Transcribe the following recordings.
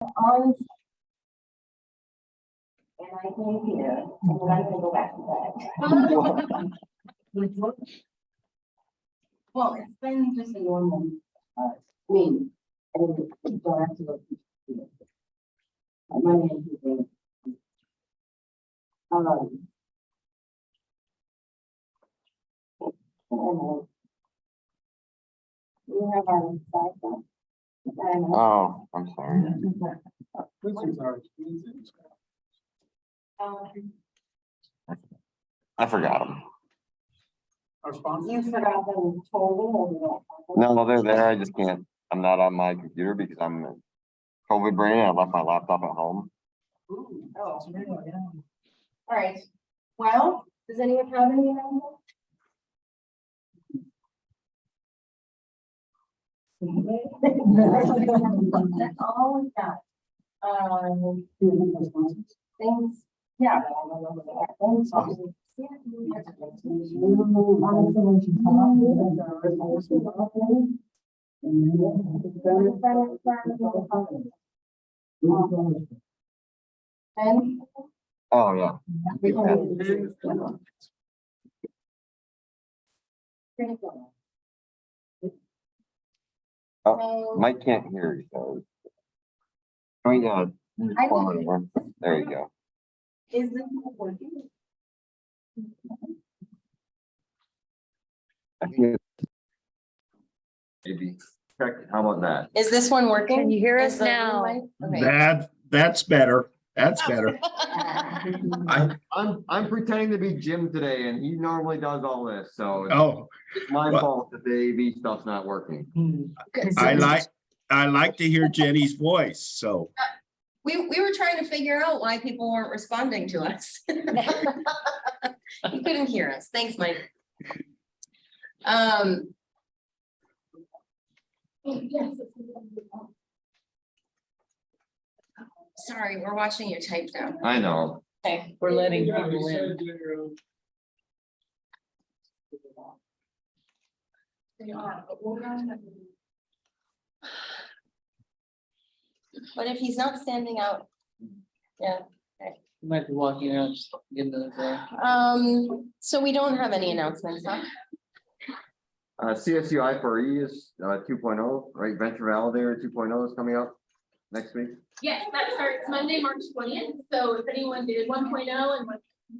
on. And I came here, and then I'm gonna go back to bed. Well, it's been just a normal, mean, and you don't have to look. My name is Tuesday. You have our side phone. Oh, I'm sorry. I forgot them. You forgot them totally. No, they're there. I just can't. I'm not on my computer because I'm in COVID brain. I left my laptop at home. Oh, all right. Well, does anyone have any? That's all we got. Things, yeah. And Oh, yeah. Oh, Mike can't hear you, so. Oh, yeah. There you go. is this working? I think it's- Maybe. Check. How about that? Is this one working? Can you hear us Is the now? mic- Okay. That's better. That's better. I'm pretending to be Jim today and he normally does all this, so Oh, it's my well- fault that the AV stuff's not working. Good. I like to hear Jenny's voice, so. We were trying to figure out why people weren't responding to us. You couldn't hear us. Thanks, Mike. Sorry, we're watching you type now. I know. Okay. We're letting people in. But if he's not standing out, yeah. Might be walking out, just get another day. So we don't have any announcements, huh? CSU I4E is 2.0, right? Venture Validator 2.0 is coming up next week. Yes, that starts Monday, March 20th. So if anyone did 1.0 and want the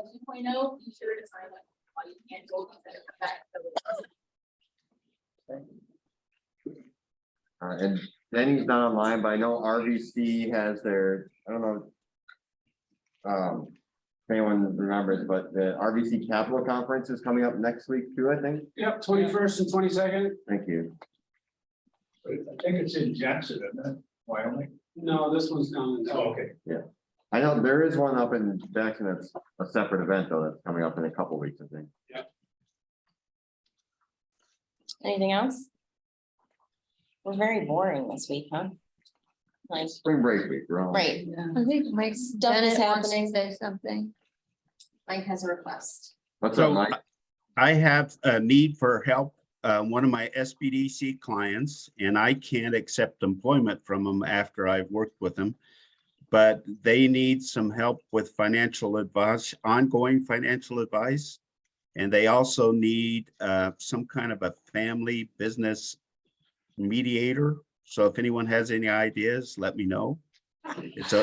2.0, be sure to sign up while you can go instead of that. And Denny's not online, but I know RVC has their, I don't know. If anyone remembers, but the RVC Capital Conference is coming up next week too, I think. Yep, 21st and 22nd. Thank you. I think it's in Jackson, isn't it? Wyoming? No, this one's down in. Oh, okay. I know there is one up in Jackson that's a separate event though, that's coming up in a couple weeks, I think. Anything else? We're very boring this week, huh? Like, Spring break week, we're on. right, I think Mike's Stuff is happening. Say something. Mike has a request. What's up, So Mike? I have a need for help. One of my SBDC clients, and I can't accept employment from them after I've worked with them. But they need some help with financial advice, ongoing financial advice. And they also need some kind of a family business mediator. So if anyone has any ideas, let me know. It's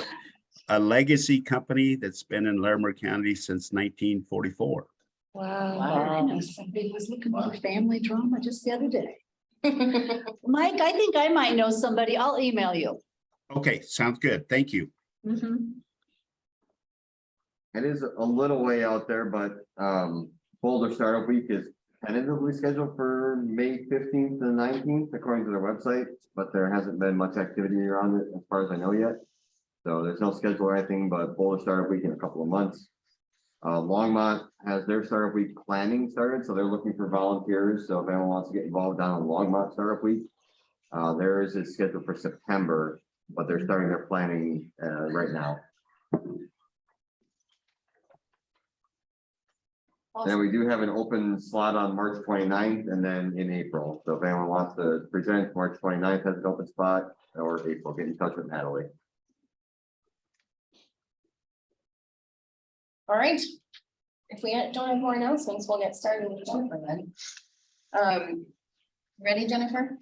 a legacy company that's been in Larimer County since 1944. Wow. Somebody was looking for family drama just the other day. Mike, I think I might know somebody. I'll email you. Okay, sounds good. Thank you. It is a little way out there, but Boulder Startup Week is tentatively scheduled for May 15th to 19th, according to their website, but there hasn't been much activity around it as far as I know yet. So there's no schedule or anything, but Boulder Startup Week in a couple of months. Longmont has their Startup Week planning started, so they're looking for volunteers. So if anyone wants to get involved down in Longmont Startup Week, theirs is scheduled for September, but they're starting their planning right now. And we do have an open slot on March 29th and then in April. So if anyone wants to present, March 29th has an open spot, or April, get in touch with Natalie. All right. If we don't have more announcements, we'll get started with Jennifer then. Ready, Jennifer?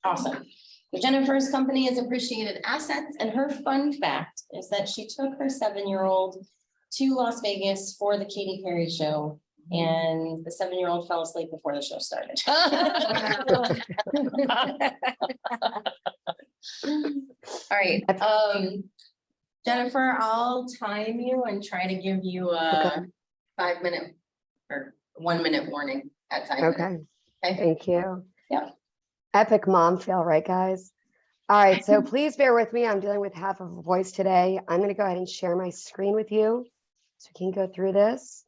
Awesome. Jennifer's company is Appreciated Assets, and her fun fact is that she took her 7-year-old to Las Vegas for the Katy Perry show, and the 7-year-old fell asleep before the show started. All right, Jennifer, I'll time you and try to give you a 5-minute or 1-minute warning at time. Okay, Okay. thank you. Yeah. Epic mom fail, right, guys? All right, so please bear with me. I'm dealing with half of a voice today. I'm going to go ahead and share my screen with you so we can go through this.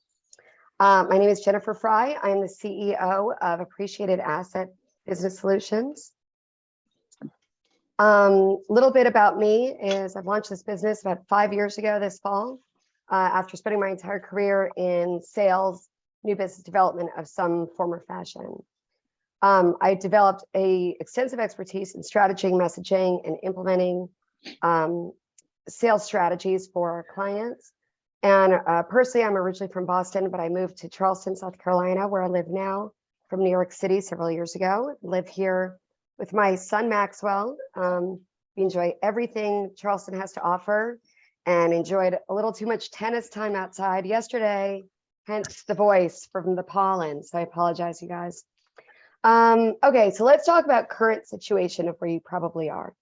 My name is Jennifer Fry. I'm the CEO of Appreciated Asset Business Solutions. Little bit about me is I've launched this business about 5 years ago this fall, after spending my entire career in sales, new business development of some form or fashion. I developed a extensive expertise in strategy, messaging, and implementing sales strategies for our clients. And personally, I'm originally from Boston, but I moved to Charleston, South Carolina, where I live now from New York City several years ago. Live here with my son, Maxwell. We enjoy everything Charleston has to offer and enjoyed a little too much tennis time outside yesterday, hence the voice from the pollen. So I apologize, you guys. Okay, so let's talk about current situation of where you probably are.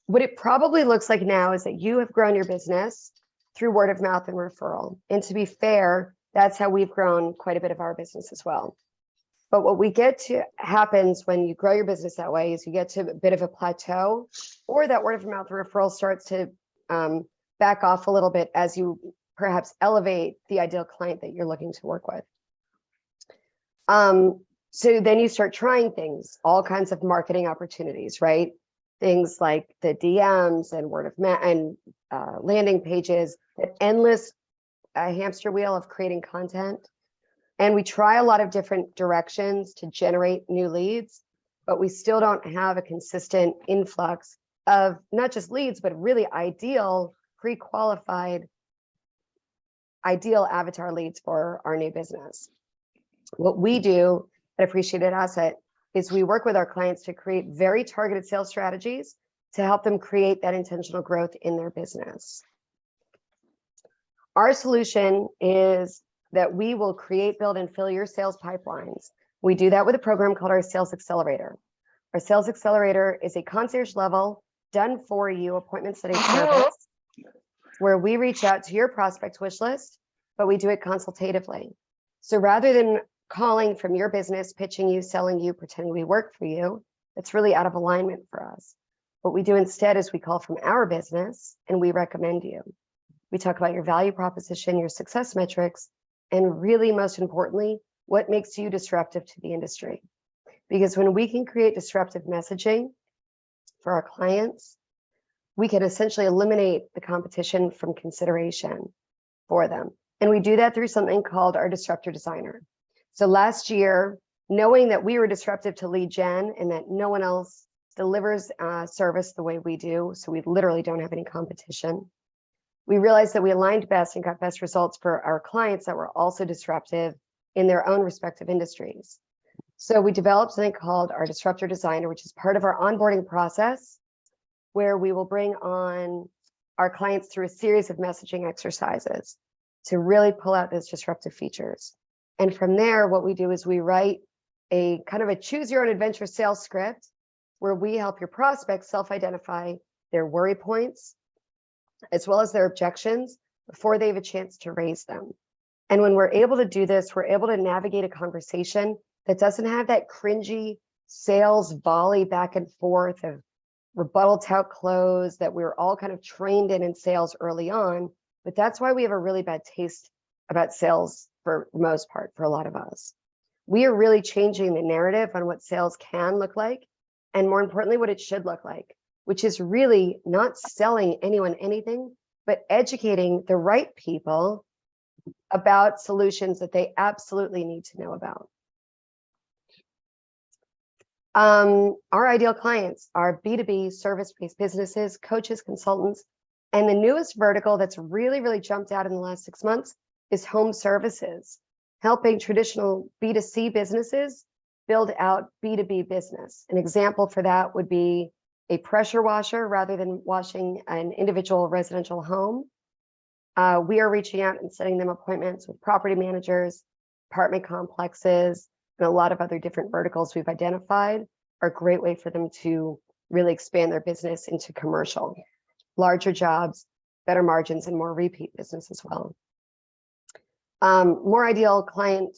What it probably looks like now is that you have grown your business through word of mouth and referral. And to be fair, that's how we've grown quite a bit of our business as well. But what we get to happens when you grow your business that way is you get to a bit of a plateau, or that word of mouth referral starts to back off a little bit as you perhaps elevate the ideal client that you're looking to work with. So then you start trying things, all kinds of marketing opportunities, right? Things like the DMs and word of mouth and landing pages, an endless hamster wheel of creating content. And we try a lot of different directions to generate new leads, but we still don't have a consistent influx of not just leads, but really ideal, pre-qualified, ideal avatar leads for our new business. What we do at Appreciated Asset is we work with our clients to create very targeted sales strategies to help them create that intentional growth in their business. Our solution is that we will create, build, and fill your sales pipelines. We do that with a program called our Sales Accelerator. Our Sales Accelerator is a concierge level, done for you appointment setting service where we reach out to your prospect wish list, but we do it consultatively. So rather than calling from your business, pitching you, selling you, pretending we work for you, that's really out of alignment for us. What we do instead is we call from our business and we recommend you. We talk about your value proposition, your success metrics, and really most importantly, what makes you disruptive to the industry. Because when we can create disruptive messaging for our clients, we can essentially eliminate the competition from consideration for them. And we do that through something called our Disruptor Designer. So last year, knowing that we were disruptive to lead gen and that no one else delivers service the way we do, so we literally don't have any competition, we realized that we aligned best and got best results for our clients that were also disruptive in their own respective industries. So we developed something called our Disruptor Designer, which is part of our onboarding process, where we will bring on our clients through a series of messaging exercises to really pull out those disruptive features. And from there, what we do is we write a kind of a choose your own adventure sales script where we help your prospects self-identify their worry points, as well as their objections before they have a chance to raise them. And when we're able to do this, we're able to navigate a conversation that doesn't have that cringy sales volley back and forth of rebuttal tout close that we're all kind of trained in sales early on. But that's why we have a really bad taste about sales for the most part, for a lot of us. We are really changing the narrative on what sales can look like, and more importantly, what it should look like, which is really not selling anyone anything, but educating the right people about solutions that they absolutely need to know about. Our ideal clients are B2B service-based businesses, coaches, consultants, and the newest vertical that's really, really jumped out in the last 6 months is home services, helping traditional B2C businesses build out B2B business. An example for that would be a pressure washer rather than washing an individual residential home. We are reaching out and setting them appointments with property managers, apartment complexes, and a lot of other different verticals we've identified are a great way for them to really expand their business into commercial, larger jobs, better margins, and more repeat business as well. More ideal client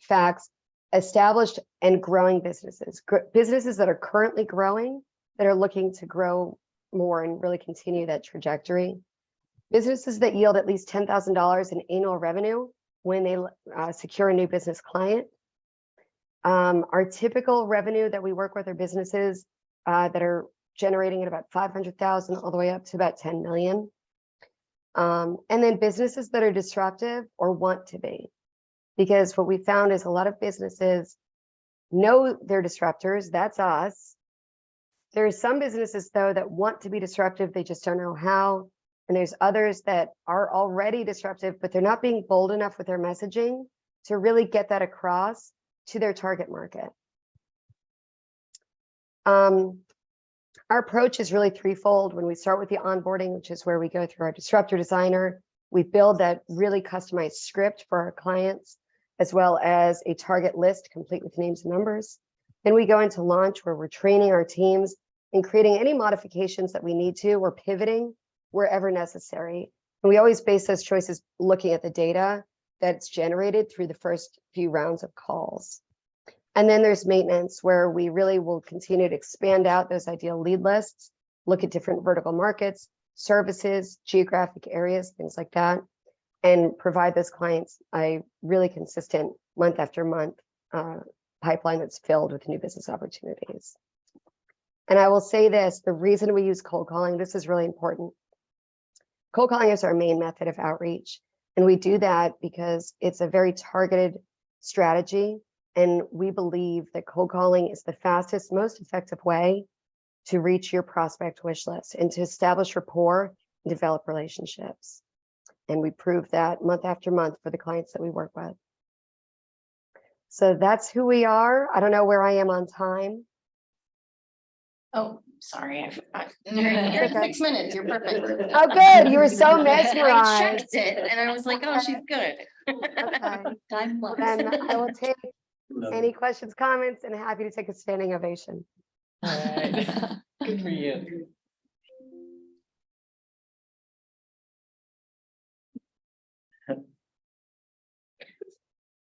facts, established and growing businesses, businesses that are currently growing, that are looking to grow more and really continue that trajectory. Businesses that yield at least $10,000 in annual revenue when they secure a new business client. Our typical revenue that we work with are businesses that are generating at about 500,000 all the way up to about 10 million. And then businesses that are disruptive or want to be, because what we found is a lot of businesses know they're disruptors. That's us. There are some businesses though that want to be disruptive. They just don't know how. And there's others that are already disruptive, but they're not being bold enough with their messaging to really get that across to their target market. Our approach is really threefold. When we start with the onboarding, which is where we go through our disruptor designer, we build that really customized script for our clients, as well as a target list complete with names and numbers. Then we go into launch, where we're training our teams and creating any modifications that we need to. We're pivoting wherever necessary. And we always base those choices looking at the data that's generated through the first few rounds of calls. And then there's maintenance, where we really will continue to expand out those ideal lead lists, look at different vertical markets, services, geographic areas, things like that, and provide those clients a really consistent month after month pipeline that's filled with new business opportunities. And I will say this, the reason we use cold calling, this is really important. Cold calling is our main method of outreach. And we do that because it's a very targeted strategy. And we believe that cold calling is the fastest, most effective way to reach your prospect wish list and to establish rapport and develop relationships. And we prove that month after month for the clients that we work with. So that's who we are. I don't know where I am on time. Oh, sorry, I forgot. You're at 6 minutes, you're perfect. Oh, good. You were so I mesmerized. checked it and I was like, oh, she's good. Okay. Time flies. Then I will take any questions, comments, and happy to take a standing ovation. All right. Good for you.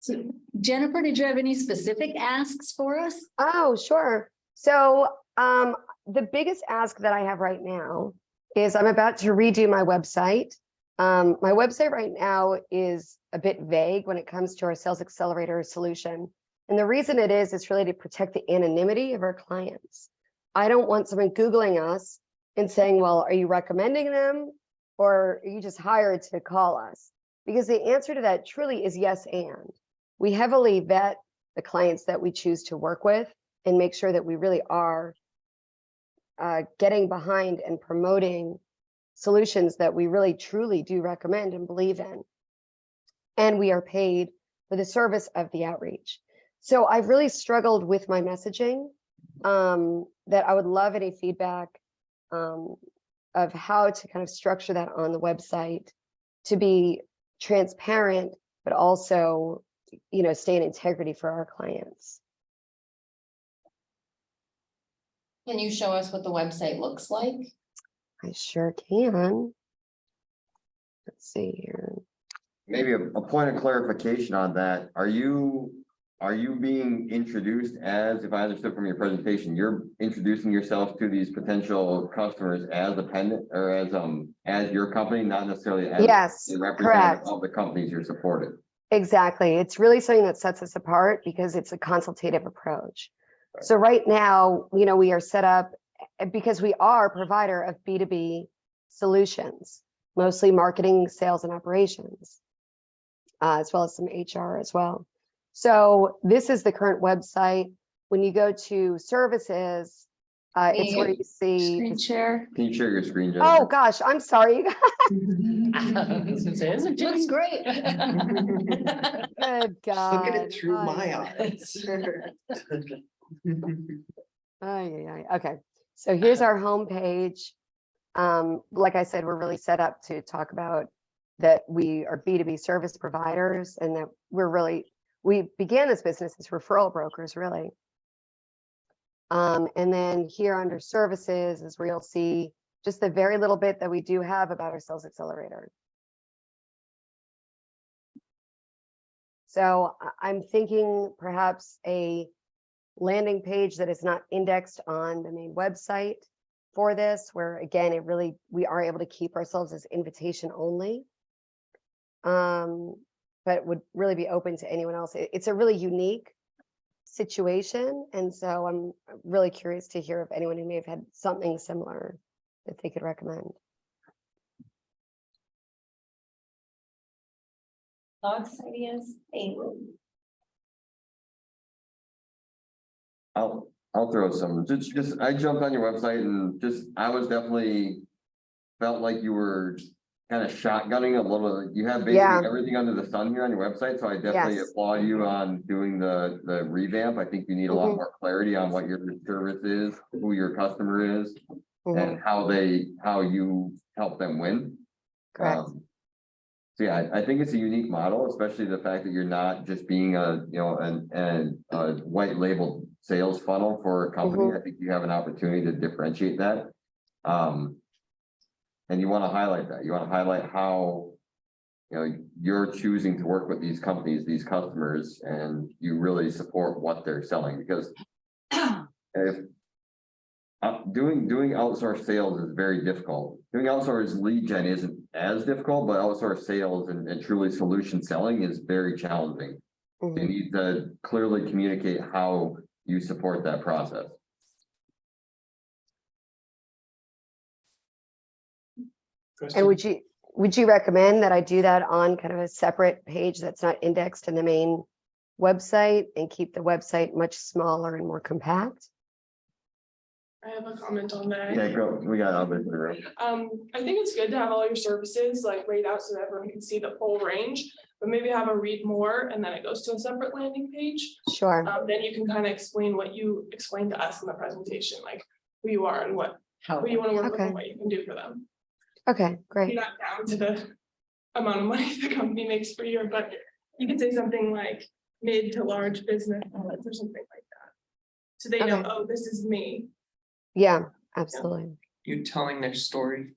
So, Jennifer, did you have any specific asks for us? Oh, sure. So the biggest ask that I have right now is I'm about to redo my website. My website right now is a bit vague when it comes to our Sales Accelerator solution. And the reason it is, it's really to protect the anonymity of our clients. I don't want someone Googling us and saying, well, are you recommending them or are you just hired to call us? Because the answer to that truly is yes and. We heavily vet the clients that we choose to work with and make sure that we really are getting behind and promoting solutions that we really truly do recommend and believe in. And we are paid for the service of the outreach. So I've really struggled with my messaging, that I would love any feedback of how to kind of structure that on the website to be transparent, but also, you know, stay in integrity for our clients. Can you show us what the website looks like? I sure can. Let's see here. Maybe a point of clarification on that. Are you being introduced as, if I understood from your presentation, you're introducing yourself to these potential customers as a pendant or as your company, not necessarily as Yes, a representative correct. of the companies you're supporting? Exactly. It's really something that sets us apart because it's a consultative approach. So right now, you know, we are set up because we are a provider of B2B solutions, mostly marketing, sales, and operations. as well as some HR as well. So this is the current website. When you go to services, it's where you see. Screen share. Can you share your screen, Oh, Jennifer? gosh, I'm sorry. I was gonna say, isn't it? Looks great. Good God. Look at it through my Ay, eyes. ay. Okay, so here's our homepage. Like I said, we're really set up to talk about that we are B2B service providers and that we began this business as referral brokers, really. And then here under services is where you'll see just the very little bit that we do have about our sales accelerator. So I'm thinking perhaps a landing page that is not indexed on the main website for this, where again, we are able to keep ourselves as invitation only. But would really be open to anyone else. It's a really unique situation. And so I'm really curious to hear if anyone who may have had something similar that they could recommend. Thoughts, ideas? Hey. I'll throw some, just, I jumped on your website and I was definitely felt like you were kind of shotgunning a little, you have Yeah. basically everything under the sun here on your website, so I definitely Yes. applaud you on doing the revamp. I think you need a lot Mhm. more clarity on what your service is, who your customer is, Mhm, and how you help them win. correct. So yeah, I think it's a unique model, especially the fact that you're not just being a white labeled sales funnel for a company. I think you have an opportunity to differentiate that. And you want to highlight that. You want to highlight how you're choosing to work with these companies, these customers, and you really support what they're selling. Because if doing outsourced sales is very difficult. Doing outsourced lead gen isn't as difficult, but outsourced sales and truly solution selling is very challenging. You Mhm. need to clearly communicate how you support that process. And would you recommend that I do that on kind of a separate page that's not indexed in the main website and keep the website much smaller and more compact? I have a comment on that. Yeah, go. We got Albert in the room. I think it's good to have all your services like laid out so that everyone can see the full range, but maybe have a read more and then it goes to a separate landing page. Sure. Then you can kind of explain what you explained to us in the presentation, like who you are and who you want to work with Okay. and what you can do for them. Okay, You're great. not down to the amount of money the company makes per year, but you could say something like mid to large business or something like that. So they know, Okay. oh, this is me. Yeah, absolutely. You telling their story.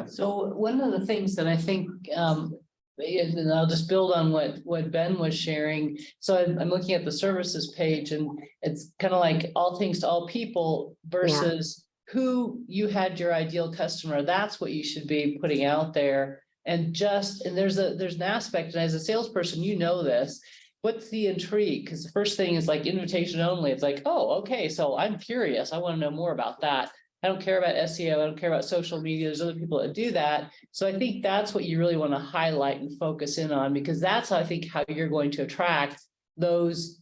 So one of the things that I think, and I'll just build on what Ben was sharing. So I'm looking at the services page and it's kind of like all things to all people versus who you had your ideal customer. That's what you should be putting out there. And there's an aspect, and as a salesperson, you know this. What's the intrigue? Because the first thing is like invitation only. It's like, oh, okay, so I'm curious. I want to know more about that. I don't care about SEO. I don't care about social media. There's other people that do that. So I think that's what you really want to highlight and focus in on, because that's, I think, how you're going to attract those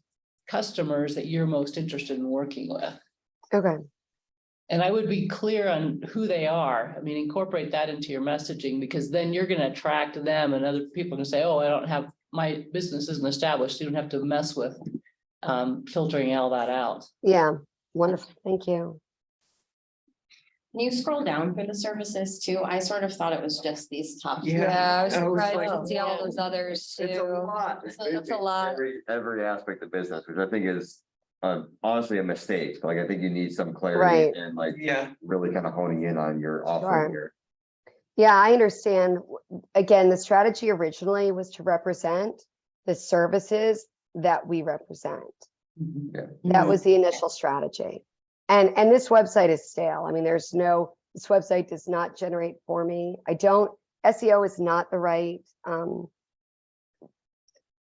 customers that you're most interested in working with. Okay. And I would be clear on who they are. I mean, incorporate that into your messaging, because then you're going to attract them and other people can say, oh, my business isn't established. You don't have to mess with filtering all that out. Yeah, wonderful. Thank you. Can you scroll down for the services too? I sort of thought it was just these top. I was I was surprised like, to see all those others too. It's a lot. So that's a lot. Every aspect of business, which I think is honestly a mistake. Like, I think you need some clarity Right. and like yeah, really kind of honing in on your offering Sure. here. Yeah, I understand. Again, the strategy originally was to represent the services that we represent. That was the initial strategy. And this website is stale. I mean, this website does not generate for me. SEO is not the right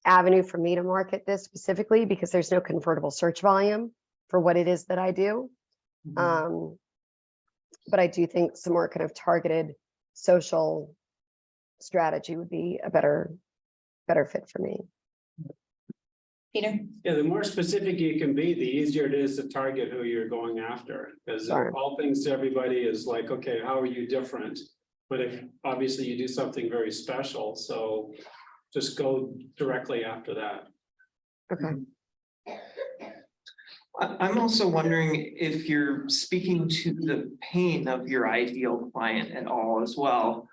avenue for me to market this specifically, because there's no convertible search volume for what it is that I do. But I do think some more kind of targeted social strategy would be a better fit for me. Peter? Yeah, the more specific you can be, the easier it is to target who you're going after. Because Sure. all things to everybody is like, okay, how are you different? But if obviously you do something very special, so just go directly after that. Okay. I'm also wondering if you're speaking to the pain of your ideal client at all as well.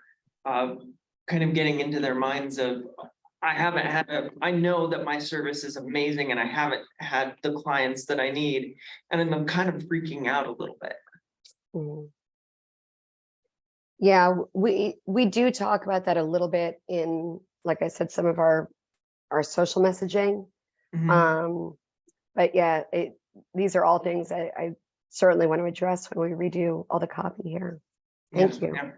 Kind of getting into their minds of, I know that my service is amazing and I haven't had the clients that I need, and then I'm kind of freaking out a little bit. Mhm. Yeah, we do talk about that a little bit in, like I said, some of our social messaging. But yeah, these are all things I certainly want to address when we redo all the copy here. Thank you. Yeah.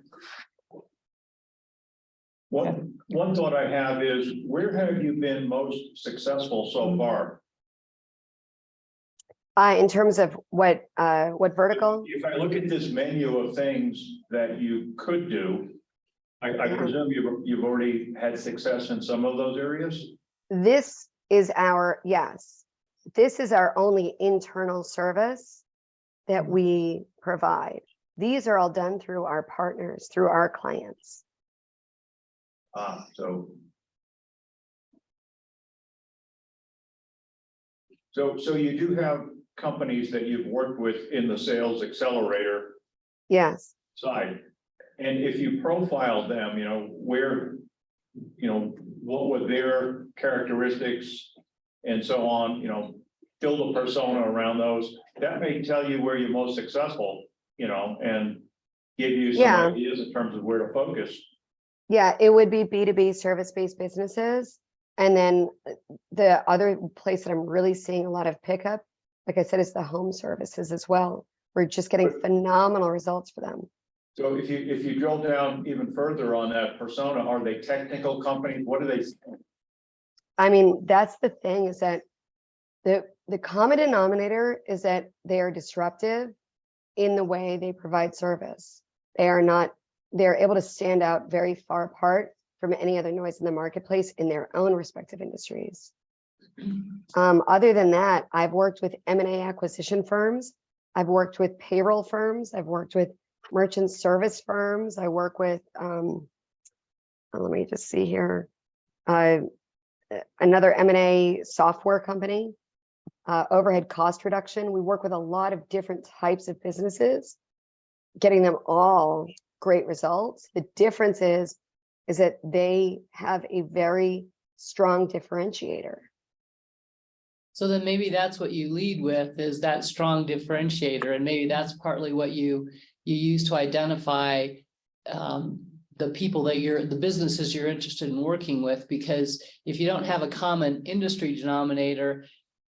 One thought I have is, where have you been most successful so far? In terms of what vertical? If I look at this menu of things that you could do, I presume you've already had success in some of those areas? This is our only internal service that we provide. These are all done through our partners, through our clients. So you do have companies that you've worked with in the sales accelerator Yes. side. And if you profile them, what were their characteristics and so on, build a persona around those, that may tell you where you're most successful, and give you some ideas in terms of where to focus. Yeah, it would be B2B service-based businesses. And then the other place that I'm really seeing a lot of pickup, like I said, is the home services as well. We're just getting phenomenal results for them. So if you drill down even further on that persona, are they technical companies? What do they? I mean, that's the thing, is that the common denominator is that they are disruptive in the way they provide service. They're able to stand out very far apart from any other noise in the marketplace in their own respective industries. Other than that, I've worked with M&A acquisition firms. I've worked with payroll firms. I've worked with merchant service firms. I work with, let me just see here, another M&A software company, overhead cost reduction. We work with a lot of different types of businesses, getting them all great results. The difference is that they have a very strong differentiator. So then maybe that's what you lead with, is that strong differentiator, and maybe that's partly what you use to identify the people that the businesses you're interested in working with. Because if you don't have a common industry denominator,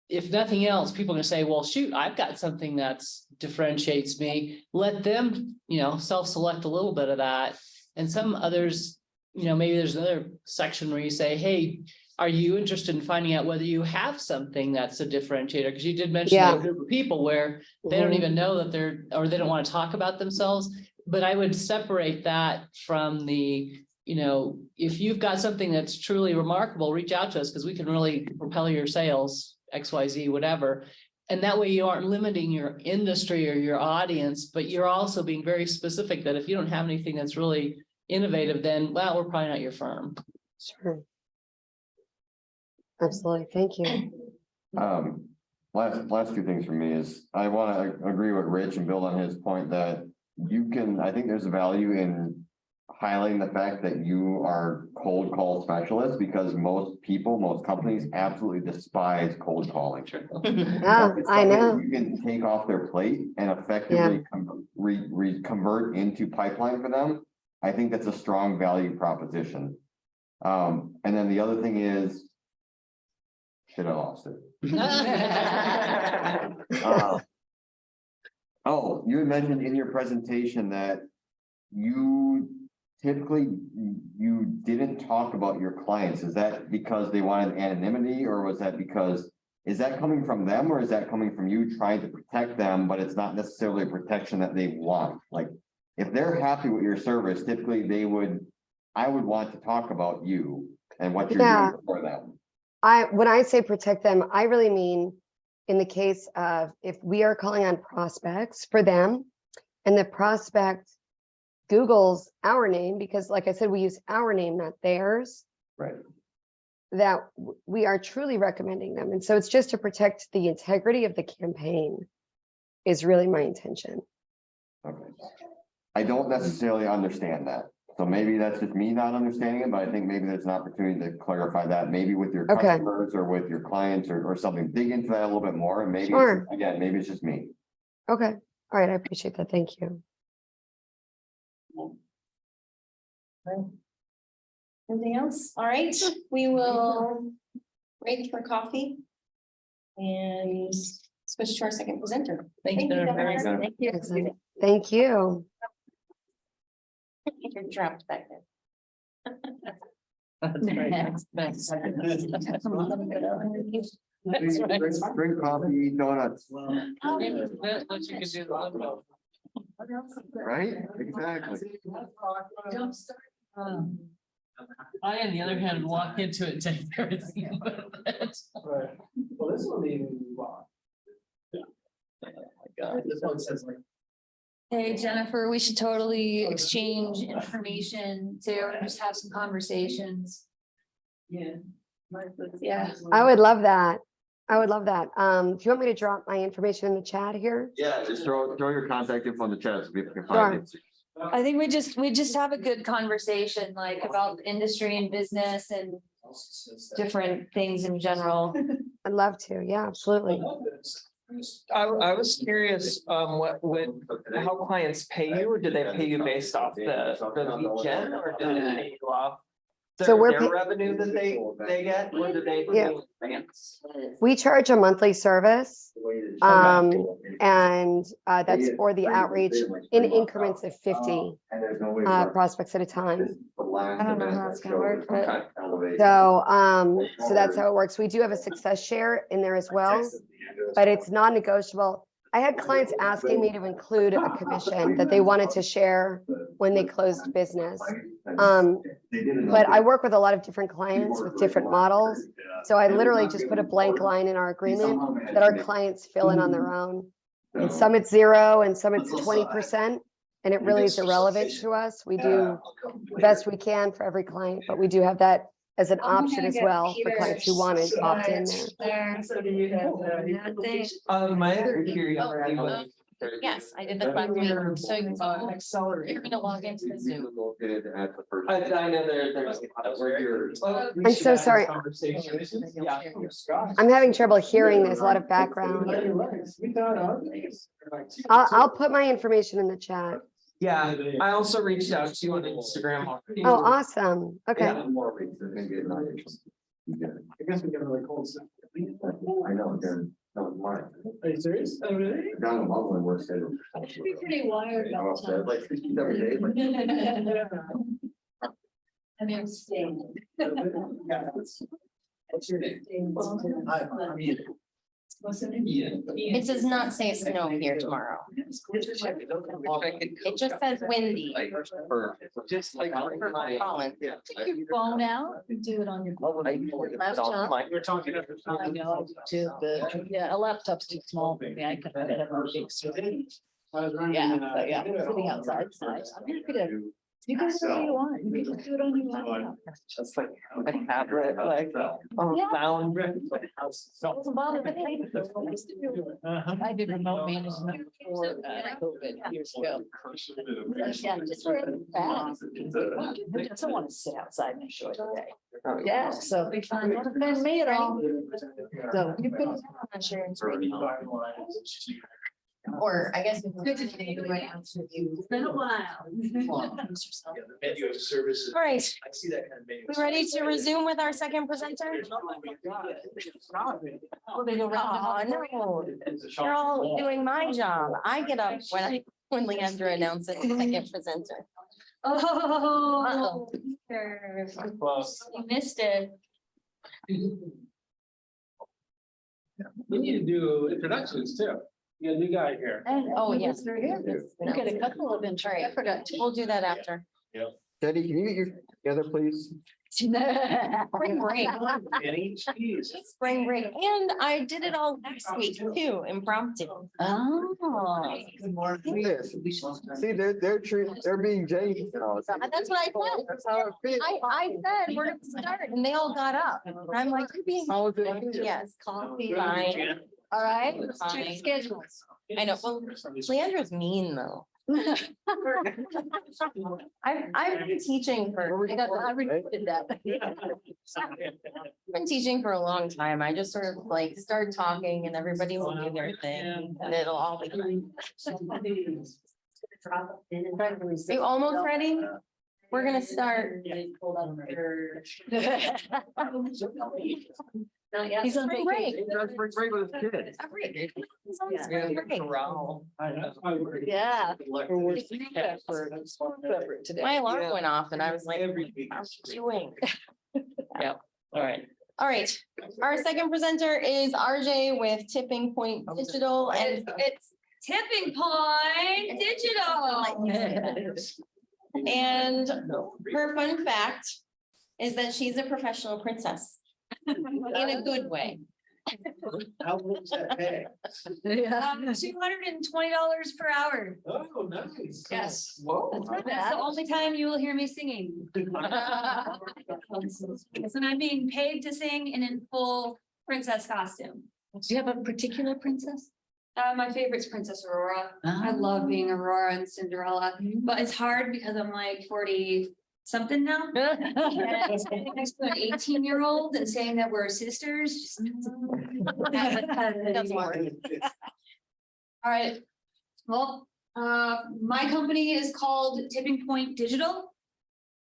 if nothing else, people are gonna say, well, shoot, I've got something that differentiates me. Let them, self-select a little bit of that. And some others, maybe there's another section where you say, hey, are you interested in finding out whether you have something that's a differentiator? Because you did mention that group of people where they don't even know that they don't want to talk about themselves. But I would separate that from the, if you've got something that's truly remarkable, reach out to us, because we can really propel your sales, XYZ, whatever. And that way you aren't limiting your industry or your audience, but you're also being very specific that if you don't have anything that's really innovative, then, well, we're probably not your firm. Sure. Absolutely. Thank you. Last two things for me is, I want to agree with Rich and build on his point that I think there's a value in highlighting the fact that you are cold call specialists, because most companies absolutely despise cold calling. Yeah, I know. You can take off their plate and effectively convert into pipeline for them. I think that's a strong value proposition. And then the other thing is, shit, I lost it. You had mentioned in your presentation that you didn't talk about your clients. Is that because they wanted anonymity, or was that because is that coming from them or is that coming from you trying to protect them, but it's not necessarily a protection that they want? Like, if they're happy with your service, typically I would want to talk about you and what you're Yeah. doing for them. When I say protect them, I really mean in the case of if we are calling on prospects for them and the prospect Googles our name, because like I said, we use our name, not theirs, Right. that we are truly recommending them. And so it's just to protect the integrity of the campaign is really my intention. Okay. I don't necessarily understand that. So maybe that's just me not understanding it, but I think maybe there's an opportunity to clarify that, maybe with your Okay. customers or with your clients or something. Dig into that a little bit more and maybe, Sure. again, maybe it's just me. Okay. All right. I appreciate that. Thank you. Anything else? All right, we will break for coffee. And switch to our second presenter. Thank you, Jennifer. guys. Thank you. Excellent. Thank you. You're trapped back there. That's right. That's right. Drink coffee, donuts, That's what you can do. right? Exactly. I, on the other hand, walk into it and take everything. Right. Well, this one even. This one says like. Hey, Jennifer, we should totally exchange information too, and just have some conversations. Yeah. Yeah. I would love that. I would love that. Do you want me to drop my information in the chat here? Yeah, just throw your contact info in the chat so people can find it. I think we just have a good conversation, like about industry and business and different things in general. I'd love to. Yeah, absolutely. I was curious, how clients pay you, or do they pay you based off the lead gen, or do they pay you off So we're their pay- revenue that they get, or do they? Yeah. Grants? We charge a monthly service. And that's for the outreach in increments of 50 prospects at a time. I don't know how it's gonna work, but So that's how it works. We do have a success share in there as well, but it's non-negotiable. I had clients asking me to include a commission that they wanted to share when they closed business. But I work with a lot of different clients with different models. So I literally just put a blank line in our agreement that our clients fill in on their own. And some it's 0 and some it's 20%. And it really is irrelevant to us. We do the best we can for every client, but we do have that as an option as well for clients who want to opt in there. So do you have? My other curiosity was. Yes, I did this last week. So you're gonna log into the Zoom. I know there's. I'm so sorry. I'm having trouble hearing. There's a lot of background. I'll put my information in the chat. Yeah, I also reached out to you on Instagram. already. Oh, awesome. Okay. Yeah. I guess we get really cold stuff. I know, again, that was mine. Are you serious? Oh, really? Down in Loveland, we're scheduled. Should be pretty wired all the time. Like 67 days, like, I mean, I'm staying. What's your name? It does not say snow here tomorrow. It just says windy. Just like. Colin. Take your phone out and do it on your laptop. We're talking. I know, too, but yeah, a laptop's too small for me. I couldn't fit it on a big screen. Yeah, but yeah, sitting outside is nice. I'm happy to, you can do what you want. You can just do it on your laptop. Just like a tablet, like, sound. Doesn't bother me. I did remote management for COVID years ago. Yeah, just really fast. I just don't want to sit outside and enjoy the day. Yeah, So. Not offend me at all. So. You put it on insurance. Or I guess. It's been a while. Menu of services. All right, I see that kind of menu. we ready to resume with our second presenter? Oh, no, they're all doing my job. I get up when Leandra announces the second presenter. Oh. Close. You missed it. We need to do introductions too. You got a new guy here. Oh, yes. We got a couple of them. I forgot to. We'll do that after. Teddy, can you get your together, please? Spring break. Any cheese. Spring break. And I did it all next week too, impromptu. Oh. Yes. See, they're being James. That's what I said. That's how it feels. I said, we're gonna start, and they all got up. And I'm like, you're being. How is it? Yes, coffee, fine. All right, Fine. check schedules. I know, well, Leandra's mean though. I've been teaching for, I repeated that. I've been teaching for a long time. I just sort of like start talking and everybody will do their thing and it'll all be fine. You almost ready? We're gonna start. He's on Spring break. That's spring break with his kids. It's on spring break. Yeah. My alarm went off and I was like, what am I doing? Yep, all right. All right, our second presenter is RJ with Tipping Point Digital and It's Tipping Point Digital. And her fun fact is that she's a professional princess in a good way. How much that pay? $220 per hour. Oh, nice. Yes. Whoa. That's the only time you will hear me singing. And I'm being paid to sing in full princess costume. Do you have a particular princess? My favorite's Princess Aurora. I love being Aurora and Cinderella, but it's hard because I'm like 40 something now. And standing next to an 18-year-old and saying that we're sisters. Just- Doesn't work. All right. Well, my company is called Tipping Point Digital.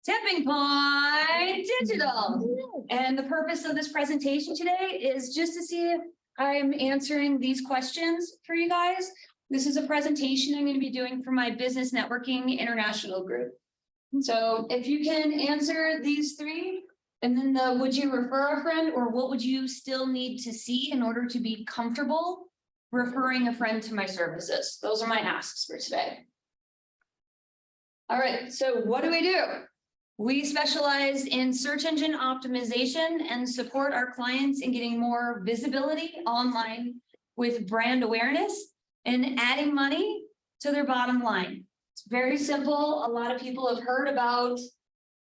Tipping Point Digital. And the purpose of this presentation today is just to see if I'm answering these questions for you guys. This is a presentation I'm going to be doing for my Business Networking International group. So if you can answer these three, and then the would you refer a friend, or what would you still need to see in order to be comfortable referring a friend to my services? Those are my asks for today. All right, so what do? We specialize in search engine optimization and support our clients in getting more visibility online with brand awareness and adding money to their bottom line. It's very simple. A lot of people have heard about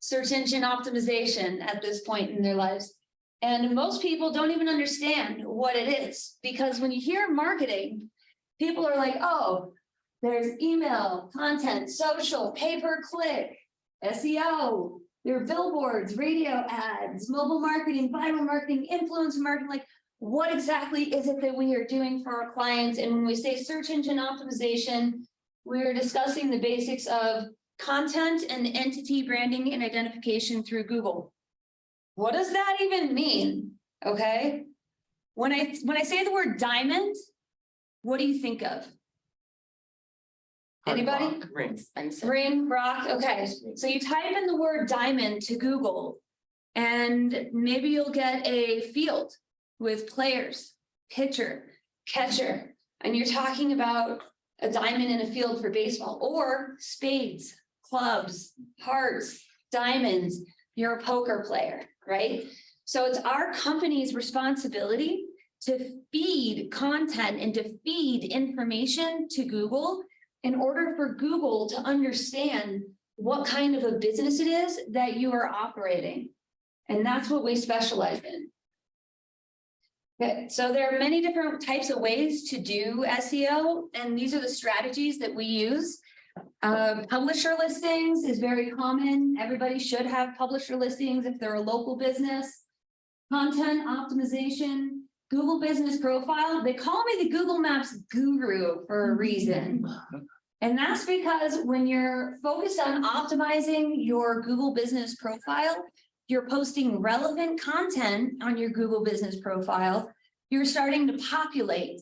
search engine optimization at this point in their lives. And most people don't even understand what it is, because when you hear marketing, people are like, oh, there's email, content, social, pay-per-click, SEO, there are billboards, radio ads, mobile marketing, viral marketing, influencer marketing. Like, what exactly is it that we are doing for our clients? And when we say search engine optimization, we're discussing the basics of content and entity branding and identification through Google. What does that even mean? Okay. When I say the word diamond, what do you think of? Anybody? Ring, rock, okay. So you type in the word diamond to Google and maybe you'll get a field with players, pitcher, catcher, and you're talking about a diamond in a field for baseball, or spades, clubs, hearts, diamonds, you're a poker player, right? So it's our company's responsibility to feed content and to feed information to Google in order for Google to understand what kind of a business it is that you are operating. And that's what we specialize in. Okay, so there are many different types of ways to do SEO, and these are the strategies that we use. Publisher listings is very common. Everybody should have publisher listings if they're a local business. Content optimization, Google Business Profile. They call me the Google Maps guru for a reason. And that's because when you're focused on optimizing your Google Business Profile, you're posting relevant content on your Google Business Profile, you're starting to populate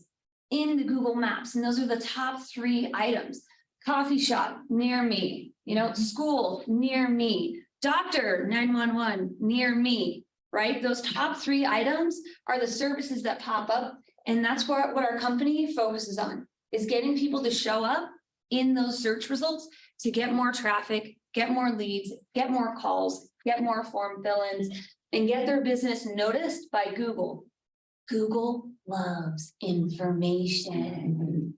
in the Google Maps. And those are the top 3 items. Coffee shop near me, school near me, doctor 911 near me, right? Those top 3 items are the services that pop up And that's what our company focuses on, is getting people to show up in those search results to get more traffic, get more leads, get more calls, get more form fill-ins, and get their business noticed by Google. Google loves information.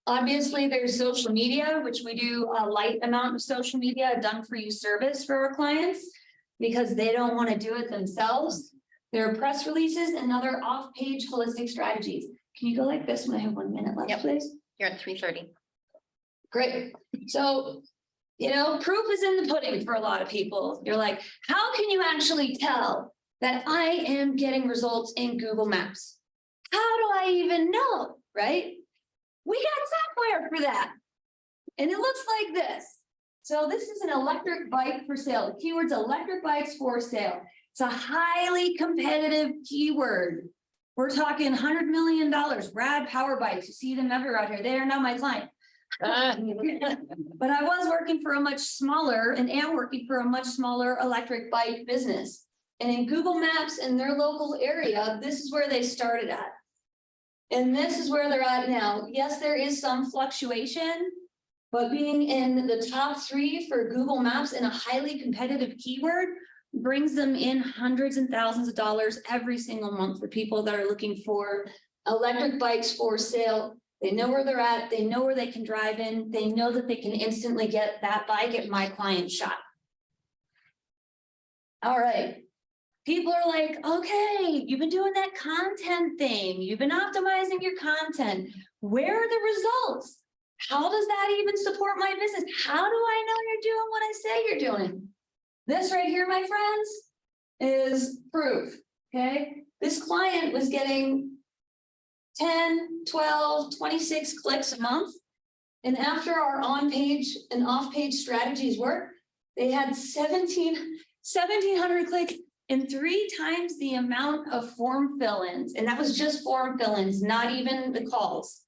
Obviously, there's social media, which we do a light amount of social media, done for you service for our clients, because they don't want to do it themselves. There are press releases and other off-page holistic strategies. Can you go like this when I have 1 minute left, Yep. please? You're at 3:30. Great. So, proof is in the pudding for a lot of people. You're like, how can you actually tell that I am getting results in Google Maps? How do I even know, right? We got software for that. And it looks like this. So this is an electric bike for sale. The keyword's electric bikes for sale. It's a highly competitive keyword. We're talking $100 million, rad power bikes. You see them everywhere out here. They are not my client. But I was working for a much smaller and am working for a much smaller electric bike business. And in Google Maps in their local area, this is where they started at. And this is where they're at now. Yes, there is some fluctuation, but being in the top 3 for Google Maps in a highly competitive keyword brings them in hundreds and thousands of dollars every single month for people that are looking for electric bikes for sale. They know where they're at. They know where they can drive in. They know that they can instantly get that bike at my client's shop. All right. People are like, okay, you've been doing that content thing. You've been optimizing your content. Where are the results? How does that even support my business? How do I know you're doing what I say you're doing? This right here, my friends, is proof, okay? This client was getting 10, 12, 26 clicks a month. And after our on-page and off-page strategies work, they had 1,700 clicks and 3 times the amount of form fill-ins. And that was just form fill-ins, not even the calls.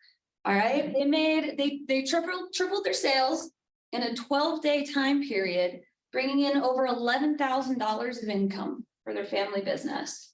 All right, they tripled their sales in a 12-day time period, bringing in over $11,000 of income for their family business.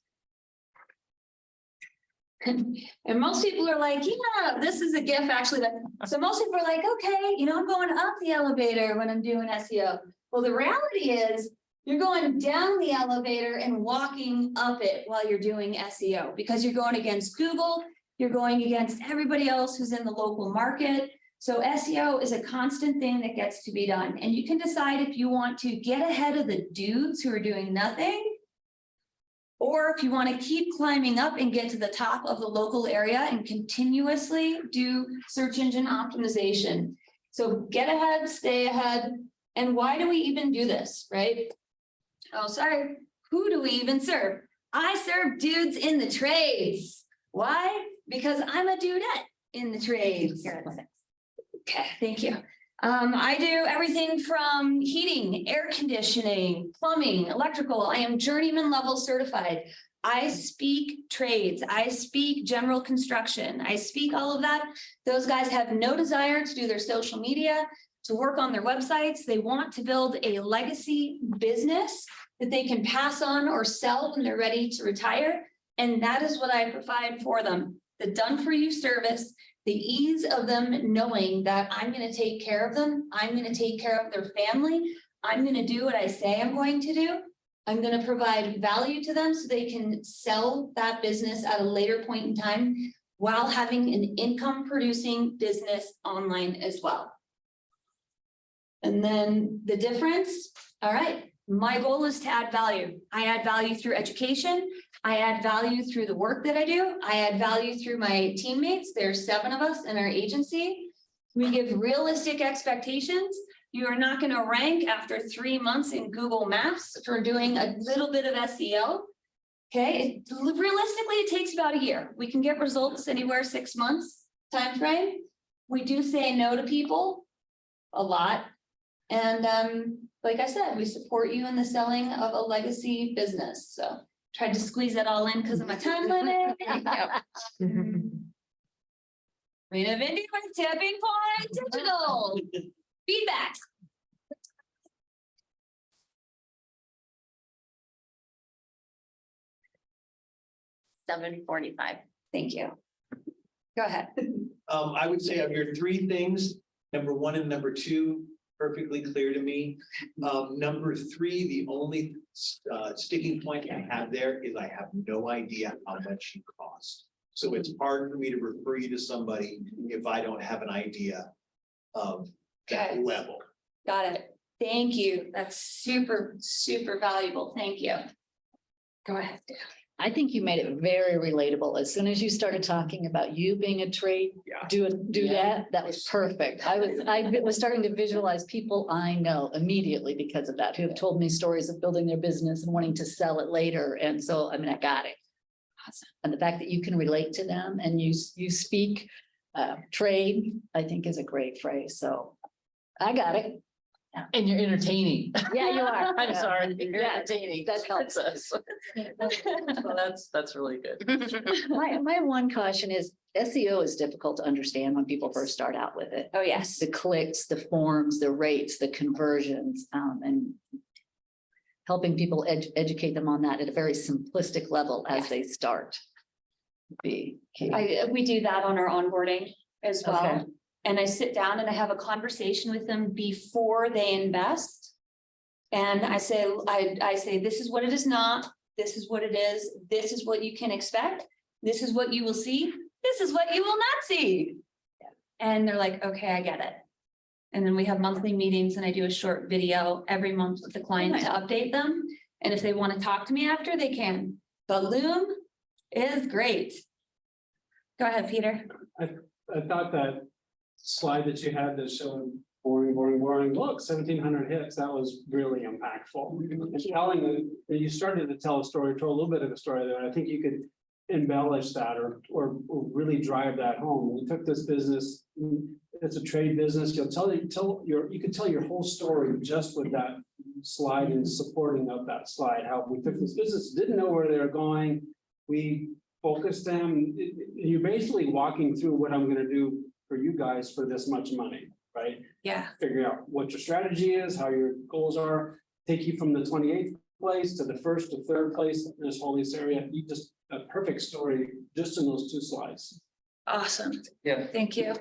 And most people are like, yeah, this is a gift actually. So most people are like, okay, I'm going up the elevator when I'm doing SEO. Well, the reality is you're going down the elevator and walking up it while you're doing SEO, because you're going against Google, you're going against everybody else who's in the local market. So SEO is a constant thing that gets to be done. And you can decide if you want to get ahead of the dudes who are doing nothing, or if you want to keep climbing up and get to the top of the local area and continuously do search engine optimization. So get ahead, stay ahead. And why do we even do this, right? Oh, sorry. Who do we even serve? I serve dudes in the trades. Why? Because I'm a dudette in the trades. Okay, thank you. I do everything from heating, air conditioning, plumbing, electrical. I am journeyman level certified. I speak trades. I speak general construction. I speak all of that. Those guys have no desire to do their social media, to work on their websites. They want to build a legacy business that they can pass on or sell when they're ready to retire. And that is what I provide for them. The done for you service, the ease of them knowing that I'm going to take care of them. I'm going to take care of their family. I'm going to do what I say I'm going to do. I'm going to provide value to them so they can sell that business at a later point in time while having an income producing business online as well. And then the difference, all right, my goal is to add value. I add value through education. I add value through the work that I do. I add value through my teammates. There's 7 of us in our agency. We give realistic expectations. You are not going to rank after 3 months in Google Maps for doing a little bit of SEO. Okay, realistically, it takes about a year. We can get results anywhere 6 months time frame. We do say no to people a lot. And like I said, we support you in the selling of a legacy business. So tried to squeeze it all in because of my time limit. Rina Bindi with Tipping Point Digital. Feedback. $7:45. Thank you. Go ahead. I would say of your three things, number one and number two, perfectly clear to me. Number three, the only sticking point I have there is I have no idea how much you cost. So it's hard for me to refer you to somebody if I don't have an idea of that Okay. level. Got it. Thank you. That's super, super valuable. Thank you. Go ahead. I think you made it very relatable. As soon as you started talking about you being a trade, do that was perfect. I was starting to visualize people I know immediately because of that, who have told me stories of building their business and wanting to sell it later. And so, I mean, I got it. Awesome. And the fact that you can relate to them and you speak trade, I think is a great phrase. So I got it. And you're entertaining. Yeah, you are. I'm sorry, you're Yeah, entertaining. that helps us. Well, that's really good. My one caution is SEO is difficult to understand when people first start out with it. Oh, yes. The clicks, the forms, the rates, the conversions, and helping people educate them on that at a very simplistic level as Yes. they start. Be key. We do that on our onboarding as well. Okay. And I sit down and I have a conversation with them before they invest. And I say, this is what it is not, this is what it is, this is what you can expect, this is what you will see, this is what you will not see. And they're like, okay, I get it. And then we have monthly meetings and I do a short video every month with the client to update them. And if they want to talk to me after, they can. But Loom is great. Go ahead, Peter. I thought that slide that you had that showed boring, look, 1,700 hits, that was really impactful. And telling that you started to tell a story, told a little bit of a story there. I think you could embellish that or really drive that home. We took this business, it's a trade business, you could tell your whole story just with that slide and supporting of that slide, how we took this business, didn't know where they were going. We focused them, you're basically walking through what I'm gonna do for you guys for this much money, right? Yeah. Figure out what your strategy is, how your goals are, take you from the 28th place to the 1st to 3rd place in this whole area. You just, a perfect story just in those two slides. Awesome. Yeah. Thank you.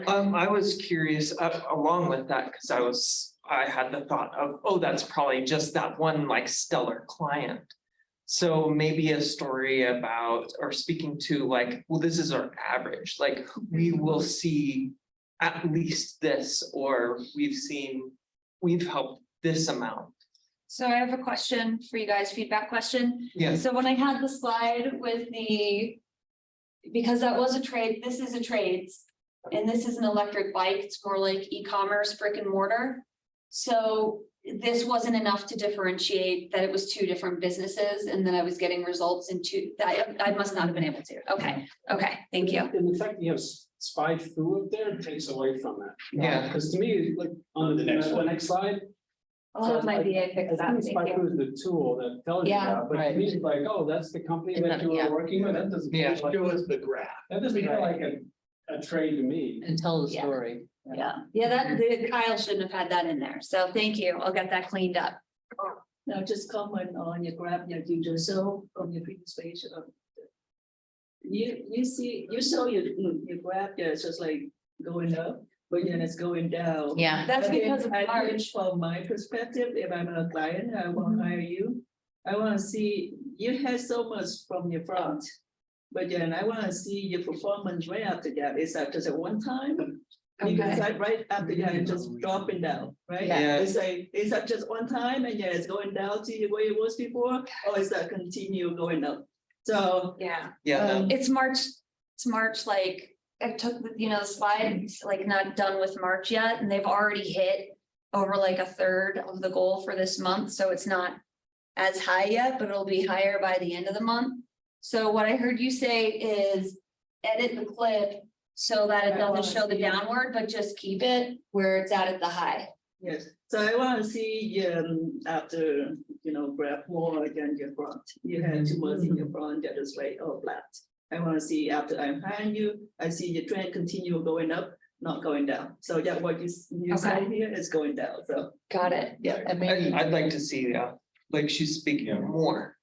I was curious along with that, because I had the thought of, oh, that's probably just that one like stellar client. So maybe a story about, or speaking to like, well, this is our average, like we will see at least this, or we've helped this amount. So I have a question for you guys, feedback question. Yeah. So when I had the slide with because that was a trade, this is a trades, and this is an electric bike, it's more like e-commerce, brick and mortar. So this wasn't enough to differentiate that it was two different businesses and then I was getting results in two, I must not have been able to. Okay, thank you. And the fact that you have SPY through it there takes away from that. Yeah. Because to me, like on the next slide. Oh, it might be, I picked that. SPY Thank through you. is the tool that tells you Yeah. that, but to me, it's like, oh, that's the company that you Yeah. were working with, that doesn't. Yeah. feel like- Show us the graph. That doesn't feel like a trade to me. And tell the Yeah. story. Yeah, Kyle shouldn't have had that in there. So thank you. I'll get that cleaned up. Now just comment on your graph, your user, so on your previous page. You see, you saw your graph, yeah, it's just like going up, but then it's going down. Yeah. That's But then because of I think March. from my perspective, if I'm a client, I want to hire you. I want to see, you had so much from your front. But then I want to see your performance right after that. Is that just a one time? Because Okay. right after that, it's just dropping down, right? Yeah. It's like, is that just one time and yeah, it's going down to where it was before? Or is that continue going up? So. Yeah. Yeah, no. It's March, like, I took, the slides, like not done with March yet, and they've already hit over like a third of the goal for this month, so it's not as high yet, but it'll be higher by the end of the month. So what I heard you say is edit the clip so that it doesn't show the downward, but just keep it where it's at the high. Yes, so I want to see, after, grab more than your front. You had too much in your front, that is right, or flat. I want to see after I'm hiring you, I see your trend continue going up, not going down. So yeah, what you say here is going down, so. Got it. Yeah, and maybe I'd like to see, like she's speaking more.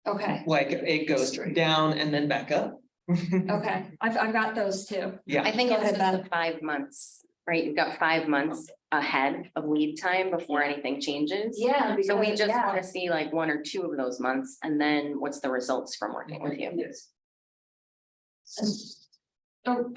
Okay, like it goes down and then back up. okay, I've got those too. Yeah. I think Go it's ahead, just Beth. the 5 months, right? You've got 5 months ahead of lead time before anything changes. Yeah. So we because- just yeah. want to see like 1 or 2 of those months and then what's the results from working with you? Oh,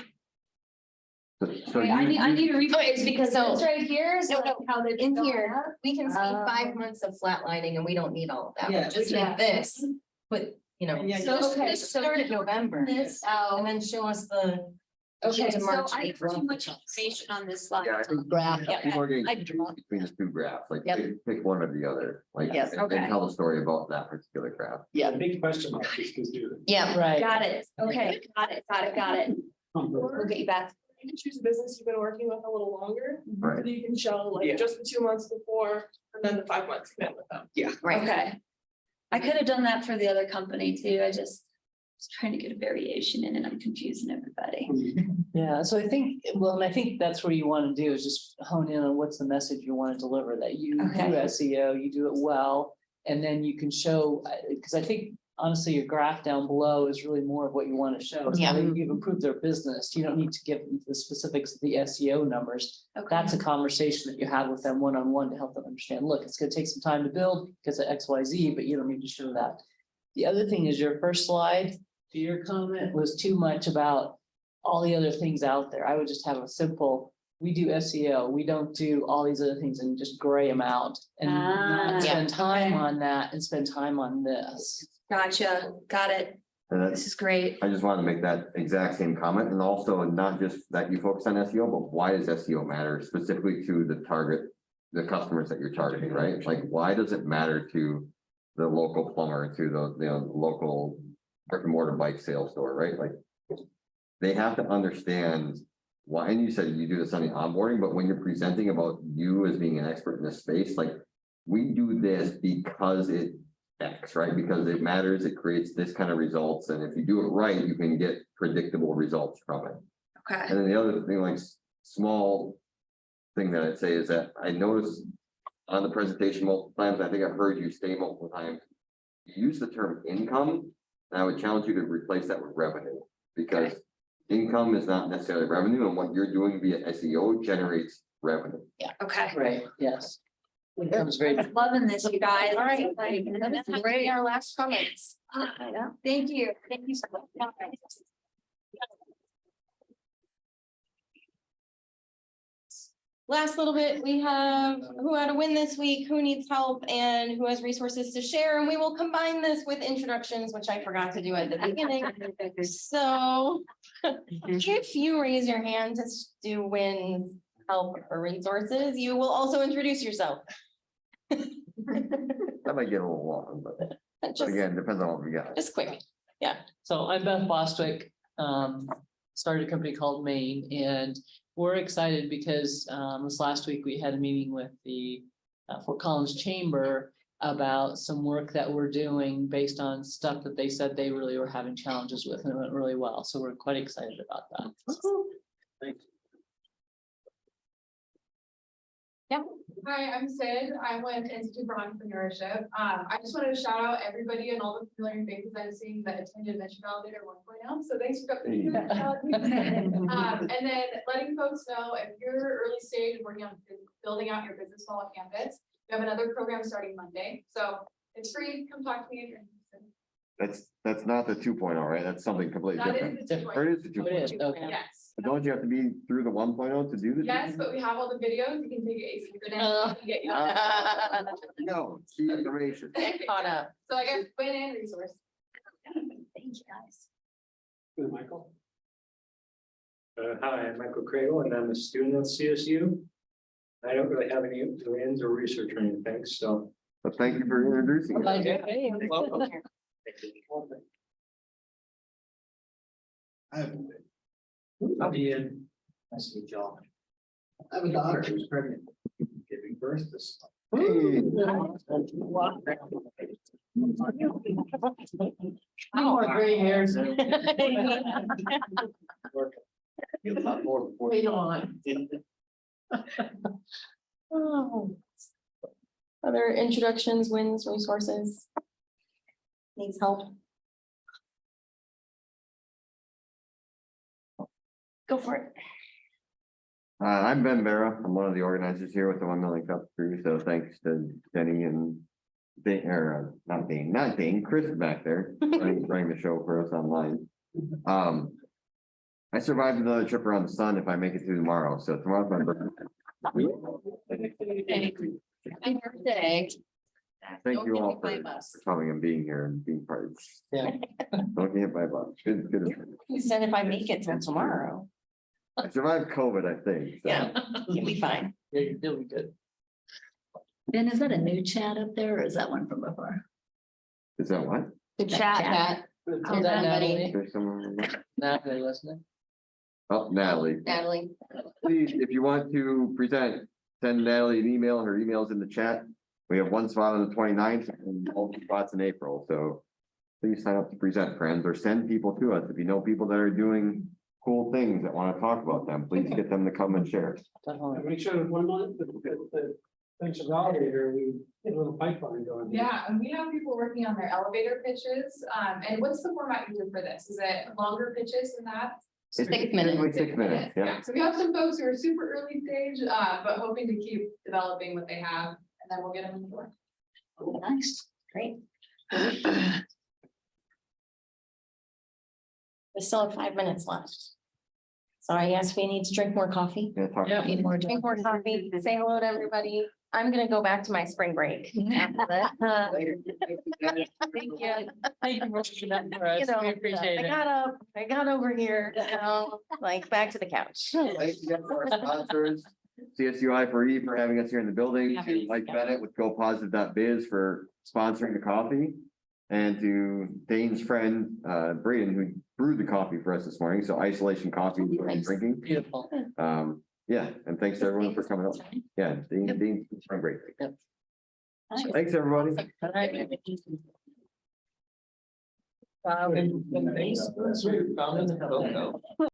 So okay, I you- need to rephrase It's because so- this right here is No, like no, how they. in here, we can see Oh. 5 months of flatlining and we don't need all of that. Yeah. But just Yeah. like this, but you know, Yeah, So, okay, just so start at November this and out. then show us the. Okay, to so March, I have April. too much information on this slide. Yeah, I think Graph. people are getting I confused between the two graphs, like Yep. pick one or the other, like, Yes. and Okay. tell the story about that particular graph. Yeah. Big question mark is confusing. Yeah. Right. Got it, okay, got it. We'll get you back. You can choose a business you've been working with a little longer, Right. so you can show Yeah. like just the 2 months before and then the 5 months you met with them. Right. Okay. I could have done that for the other company too, I just was trying to get a variation in and I'm confusing everybody. Yeah, so I think, well, and I think that's where you want to do is just hone in on what's the message you want to deliver, that you do Okay. SEO, you do it well. And then you can show, because I think honestly, your graph down below is really more of what you want to show. It's how Yeah. you've improved their business. You don't need to give them the specifics of the SEO numbers. Okay. That's a conversation that you have with them one-on-one to help them understand, look, it's gonna take some time to build because of XYZ, but you don't need to show that. The other thing is your first slide, to your comment, was too much about all the other things out there. I would just have a simple, we do SEO, we don't do all these other things and just gray them out. And Ah, not spend time okay. on that and spend time on this. Gotcha, got it. And This that's, is great. I just wanted to make that exact same comment, and also not just that you focus on SEO, but why does SEO matter specifically to the target, the customers that you're targeting, right? Like, why does it matter to the local plumber, to the, local brick and mortar bike sales store, right? Like, they have to understand why, and you said you do this on the onboarding, but when you're presenting about you as being an expert in this space, like, we do this because it X, right? Because it matters, it creates this kind of results, and if you do it right, you can get predictable results from it. Okay, And then the other thing, like, small thing that I'd say is that I noticed on the presentation multiple times, I think I've heard you say multiple times, you use the term income, and I would challenge you to replace that with revenue, because income is not necessarily revenue, and what you're doing via SEO generates revenue. okay. Right, yes. Income's very. I'm loving this, you guys. All right. That was Great. Our last comments. Thank you. Thank you so much. Last little bit, we have who had a win this week, who needs help, and who has resources to share, and we will combine this with introductions, which I forgot to do at the beginning. So if you raise your hand to do wins, help, or resources, you will also introduce yourself. That might get a little long, but Just, again, depends on what we got. just quick. So I'm Beth Bostwick, started a company called Maine, and we're excited because this last week we had a meeting with the Fort Collins Chamber about some work that we're doing based on stuff that they said they really were having challenges with, and it went really well. So we're quite excited about that. Hi, I'm Sid. I went to Institute for Entrepreneurship. I just wanted to shout out everybody and all the familiar faces I've seen that attended Venture Validator 1.0. So thanks for coming. And then letting folks know if you're early stage and working on building out your business model campus, we have another program starting Monday. So it's free. Come talk to me if you're interested. That's not the 2.0, right? That's something completely That different. is the Or it is the Oh, it is, 2.0. okay. Yes. But don't you have to be through the 1.0 to do the? Yes, but we have all the videos. You can take it easy. Go down and get you. No, see information. Caught up. So I guess win and resource. Thank you, guys. Michael? Hi, I'm Michael Cragel, and I'm a student at CSU. I don't really have any wins or research or anything, so. But thank you for introducing. us. Welcome. I'll be in. Nice to meet y'all. I have a daughter who's pregnant, giving birth this month. Hey. More gray hairs. A lot more before. Wait on. Oh. Other introductions, wins, resources? needs help? Go for it. I'm Ben Barra. I'm one of the organizers here with the 1 Million Cup crew. So thanks to Denny and Dane, or not Dane, Chris back there running the show for us online. I survived another trip around the sun if I make it through tomorrow. So tomorrow's my birthday. Happy birthday. Thank you all Don't get hit by for a bus. coming and being here and being part of this. Yeah. Don't get hit by a bus. Good. You said if I make it till tomorrow, I survived COVID, I think. so. yeah, you'll be fine. Yeah, you're doing good. Ben, is that a new chat up there or is that one from before? Is that what? The chat. Is that Natalie? There's someone. Natalie, wasn't Oh, Natalie. Natalie. Please, if you want to present, send Natalie an email. Her email's in the chat. We have one spot on the 29th and multiple spots in April, so please sign up to present, friends, or send people to us. If you know people that are doing cool things that want to talk about them, please get them to come and share. Definitely. Make sure that 1 month, the potential validator, we get a little pipeline going. Yeah, and we have people working on their elevator pitches. And what's the format you do for this? Is it longer pitches than that? It's 6 minutes. typically 6 minutes, yeah. So we have some folks who are super early stage, but hoping to keep developing what they have, and then we'll get them in the door. Nice. Great. We still have 5 minutes left. So I guess we need to drink more coffee. Yeah, talk- Yeah. Need more. Drink more coffee, say hello to everybody. I'm gonna go back to my spring break. After that. Thank you. Thank you for watching that for us. You know, We appreciate I it. got up, I got over here, like back to the couch. Thanks again to our sponsors, CSUI for having us here in the building, Yeah. to Mike Bennett with GoPositive.biz for sponsoring the coffee. And to Dane's friend, Braden, who brewed the coffee for us this morning, so Isolation Coffee is what I'm Nice. drinking. Beautiful. Yeah, and thanks to everyone for coming up. Yeah, Dane's great. Thanks, everybody. All right. Found in the Facebook, found in the photo.